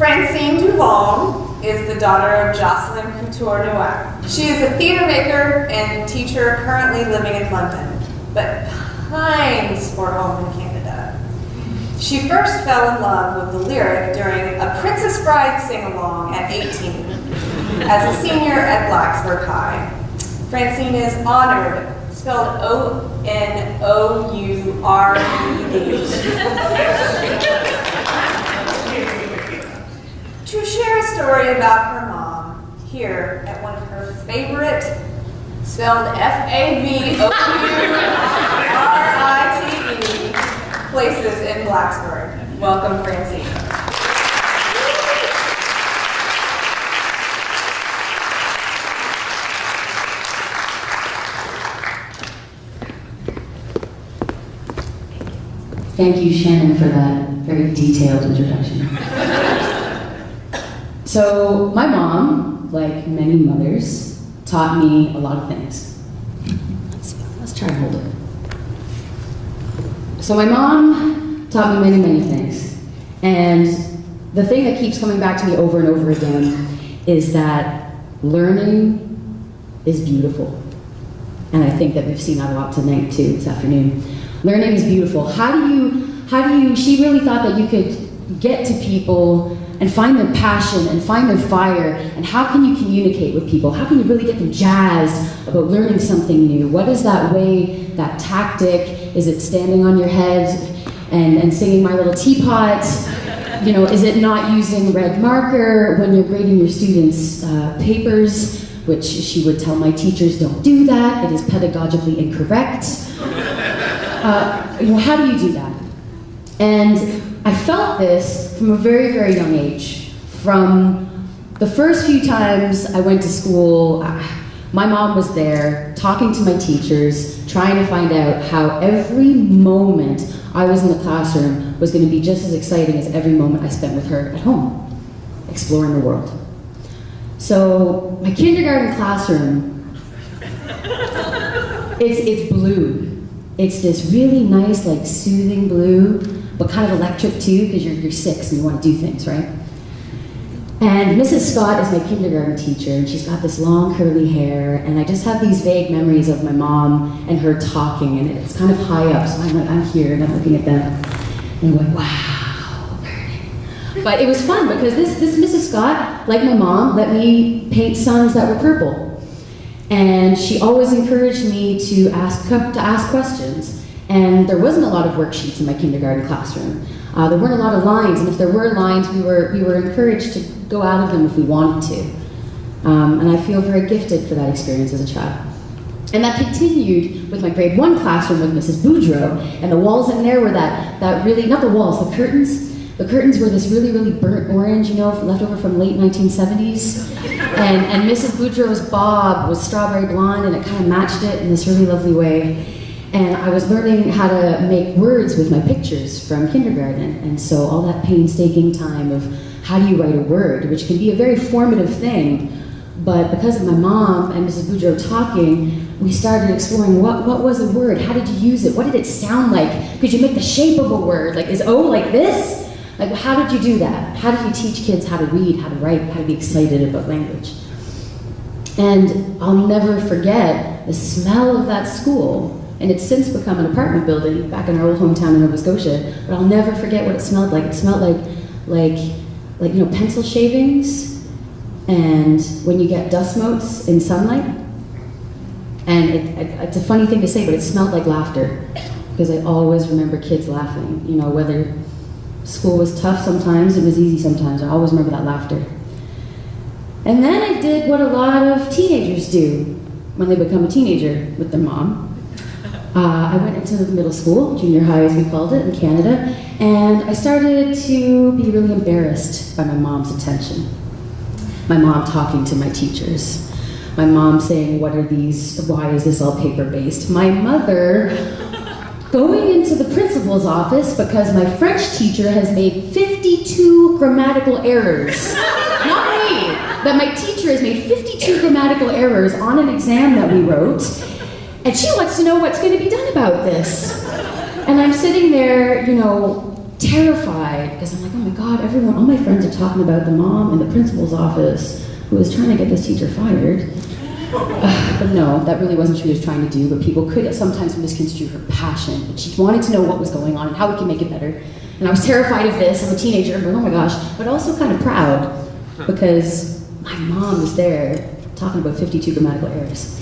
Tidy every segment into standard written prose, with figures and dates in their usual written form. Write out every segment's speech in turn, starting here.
Francine Dulong is the daughter of Jocelyn Couture-Nowak. She is a theater maker and teacher currently living in London, but pines for home in Canada. She first fell in love with the lyric during a Princess Bride sing-along at 18 as a senior at Blacksburg High. Francine is honored, spelled O-N-O-U-R-E-D, to share a story about her mom here at one of her favorite, spelled F-A-V-O-U-R-I-T-E, places in Blacksburg. Welcome, Francine. Thank you, Shannon, for that very detailed introduction. So, my mom, like many mothers, taught me a lot of things. Let's try to hold it. So my mom taught me many, many things. And the thing that keeps coming back to me over and over again is that learning is beautiful. And I think that we've seen that a lot tonight too, this afternoon. Learning is beautiful. She really thought that you could get to people and find their passion and find their fire, and how can you communicate with people? How can you really get them jazzed about learning something new? What is that way, that tactic? Is it standing on your head and singing My Little Teapot? You know, is it not using red marker when you're grading your students' papers, which she would tell my teachers, don't do that, it is pedagogically incorrect. How do you do that? And I felt this from a very, very young age. From the first few times I went to school, my mom was there talking to my teachers, trying to find out how every moment I was in the classroom was going to be just as exciting as every moment I spent with her at home, exploring the world. So my kindergarten classroom, it's blue. It's this really nice, like soothing blue, but kind of electric too, because you're 6 and you want to do things, right? And Mrs. Scott is my kindergarten teacher, and she's got this long curly hair, and I just have these vague memories of my mom and her talking, and it's kind of high up, so I'm here and I'm looking at them, and I'm going, wow, learning. But it was fun because this Mrs. Scott, like my mom, let me paint suns that were purple. And she always encouraged me to ask questions. And there wasn't a lot of worksheets in my kindergarten classroom. There weren't a lot of lines, and if there were lines, we were encouraged to go out of them if we wanted to. And I feel very gifted for that experience as a child. And that continued with my grade 1 classroom with Mrs. Boudreau, and the walls in there were that really, not the walls, the curtains. The curtains were this really, really burnt orange, left over from late 1970s. And Mrs. Boudreau's bob was strawberry blonde, and it kind of matched it in this really lovely way. And I was learning how to make words with my pictures from kindergarten. And so all that painstaking time of how do you write a word, which can be a very formative thing. But because of my mom and Mrs. Boudreau talking, we started exploring what was a word? How did you use it? What did it sound like? Could you make the shape of a word? Like, is O like this? Like, how did you do that? How did you teach kids how to read, how to write, how to be excited about language? And I'll never forget the smell of that school. And it's since become an apartment building back in our old hometown in Nova Scotia. But I'll never forget what it smelled like. It smelled like pencil shavings, and when you get dust motes in sunlight. And it's a funny thing to say, but it smelled like laughter, because I always remember kids laughing. Whether school was tough sometimes, it was easy sometimes. I always remember that laughter. And then I did what a lot of teenagers do when they become a teenager with their mom. I went into middle school, junior high as we called it in Canada, and I started to be really embarrassed by my mom's attention. My mom talking to my teachers. My mom saying, what are these, why is this all paper-based? My mother going into the principal's office because my French teacher has made 52 grammatical errors. Not me, that my teacher has made 52 grammatical errors on an exam that we wrote, and she wants to know what's going to be done about this. And I'm sitting there, terrified because I'm like, oh my God, all my friends are talking about the mom in the principal's office who was trying to get this teacher fired. But no, that really wasn't what she was trying to do, but people could sometimes misconstrue her passion. But she wanted to know what was going on and how we could make it better. And I was terrified of this. I'm a teenager, and oh my gosh, but also kind of proud because my mom was there talking about 52 grammatical errors.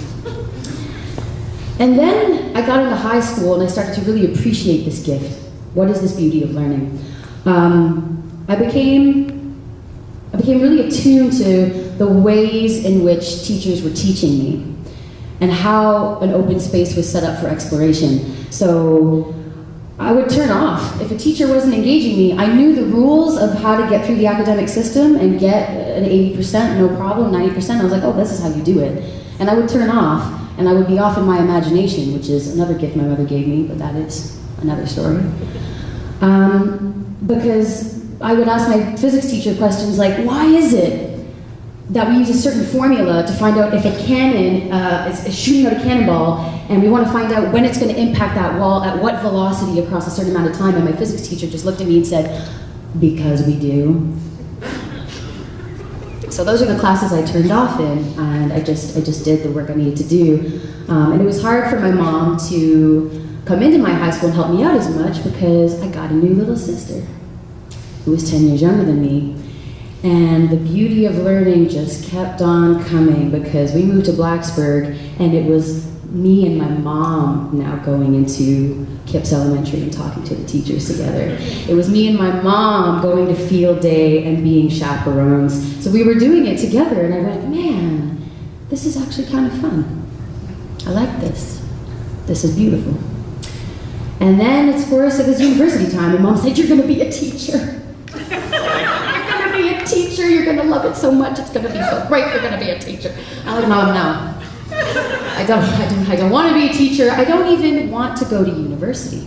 And then I got into high school and I started to really appreciate this gift. What is this beauty of learning? I became really attuned to the ways in which teachers were teaching me and how an open space was set up for exploration. So I would turn off. If a teacher wasn't engaging me, I knew the rules of how to get through the academic system and get an 80%, no problem, 90%. I was like, oh, this is how you do it. And I would turn off, and I would be off in my imagination, which is another gift my mother gave me, but that is another story. Because I would ask my physics teacher questions like, why is it that we use a certain formula to find out if a cannon is shooting out a cannonball, and we want to find out when it's going to impact that wall at what velocity across a certain amount of time, and my physics teacher just looked at me and said, because we do. So those are the classes I turned off in, and I just did the work I needed to do. And it was hard for my mom to come into my high school and help me out as much because I got a new little sister who was 10 years younger than me. And the beauty of learning just kept on coming because we moved to Blacksburg, and it was me and my mom now going into Kipps Elementary and talking to the teachers together. It was me and my mom going to field day and being chaperones. So we were doing it together, and I went, man, this is actually kind of fun. I like this. This is beautiful. And then, of course, it was university time, and Mom said, you're going to be a teacher. Teacher, you're gonna love it so much. It's gonna be so great. You're gonna be a teacher. I'm like, Mom, no. I don't want to be a teacher. I don't even want to go to university.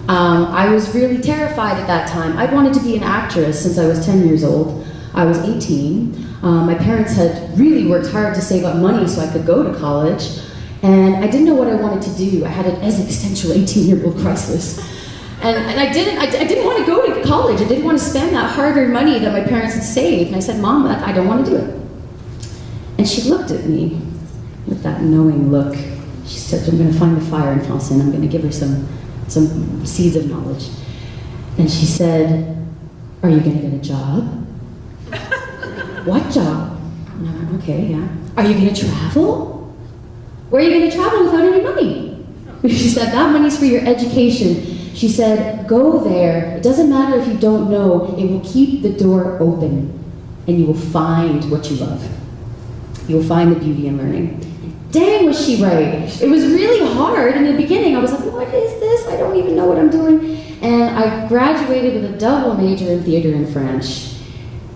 I was really terrified at that time. I wanted to be an actress since I was 10 years old. I was 18. My parents had really worked hard to save up money so I could go to college, and I didn't know what I wanted to do. I had an existential 18-year-old crisis. And I didn't want to go to college. I didn't want to spend that hard-earned money that my parents had saved. And I said, Mom, I don't want to do it. And she looked at me with that knowing look. She said, I'm going to find the fire in Francine. I'm going to give her some seeds of knowledge. And she said, are you going to get a job? What job? And I went, okay, yeah. Are you going to travel? Where are you going to travel without any money? She said, that money's for your education. She said, go there. It doesn't matter if you don't know. It will keep the door open, and you will find what you love. You will find the beauty in learning. Dang, was she right. It was really hard in the beginning. I was like, what is this? I don't even know what I'm doing. And I graduated with a double major in theater and French.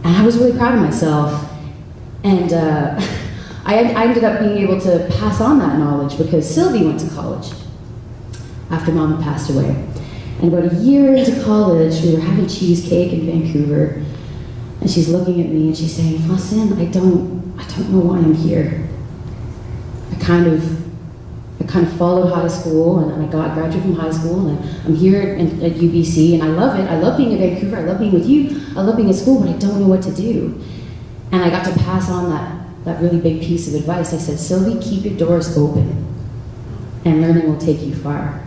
And I was really proud of myself. And I ended up being able to pass on that knowledge because Sylvie went to college after Mom had passed away. And about a year into college, we were having cheesecake in Vancouver, and she's looking at me and she's saying, Francine, I don't know why I'm here. I kind of followed high school, and I graduated from high school, and I'm here at UBC, and I love it. I love being in Vancouver. I love being with you. I love being at school, but I don't know what to do. And I got to pass on that really big piece of advice. I said, Sylvie, keep your doors open, and learning will take you far.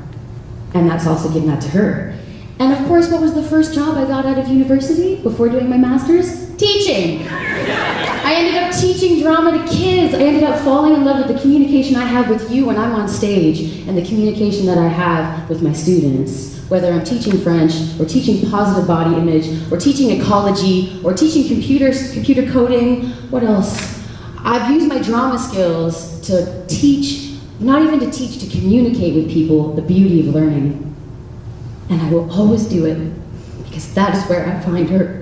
And that's also giving that to her. And of course, what was the first job I got out of university before doing my master's? Teaching. I ended up teaching drama to kids. I ended up falling in love with the communication I have with you when I'm on stage and the communication that I have with my students. Whether I'm teaching French, or teaching positive body image, or teaching ecology, or teaching computer coding, what else? I've used my drama skills to teach, not even to teach, to communicate with people the beauty of learning. And I will always do it, because that is where I find her.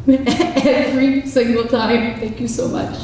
Every single time. Thank you so much.